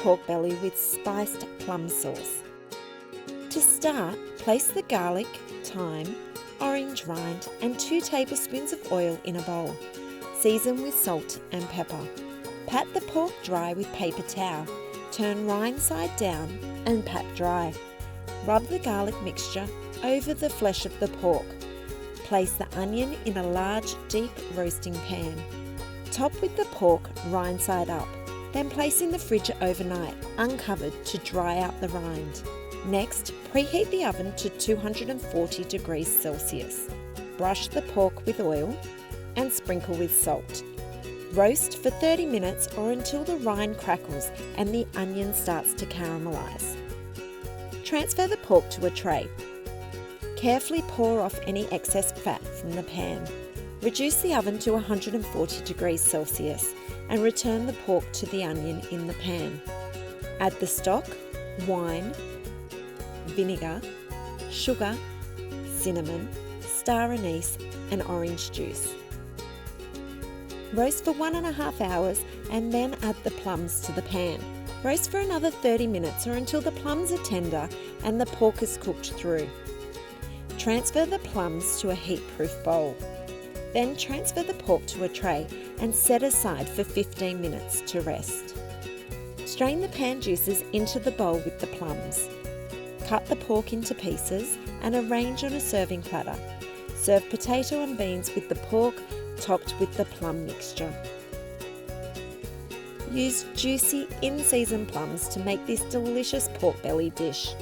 pork belly with spiced plum sauce. To start, place the garlic, thyme, orange rind and 2 tablespoons of oil in a bowl. Season with salt and pepper. Pat the pork dry with paper towel. Turn rind side down and pat dry. Rub the garlic mixture over the flesh of the pork. Place the onion in a large, deep roasting pan. Top with the pork rind side up. Then place in the fridge overnight, uncovered, to dry out the rind. Next, preheat the oven to 240 degrees Celsius. Brush the pork with oil and sprinkle with salt. Roast for 30 minutes or until the rind crackles and the onion starts to caramelise. Transfer the pork to a tray. Carefully pour off any excess fat from the pan. Reduce the oven to 140 degrees Celsius and return the pork to the onion in the pan. Add the stock, wine, vinegar, sugar, cinnamon, star anise and orange juice. Roast for 1.5 hours and then add the plums to the pan. Roast for another 30 minutes or until the plums are tender and the pork is cooked through. Transfer the plums to a heat-proof bowl. Then transfer the pork to a tray and set aside for 15 minutes to rest. Strain the pan juices into the bowl with the plums. Cut the pork into pieces and arrange on a serving platter. Serve potato and beans with the pork topped with the plum mixture. Use juicy, in-season plums to make this delicious pork belly dish.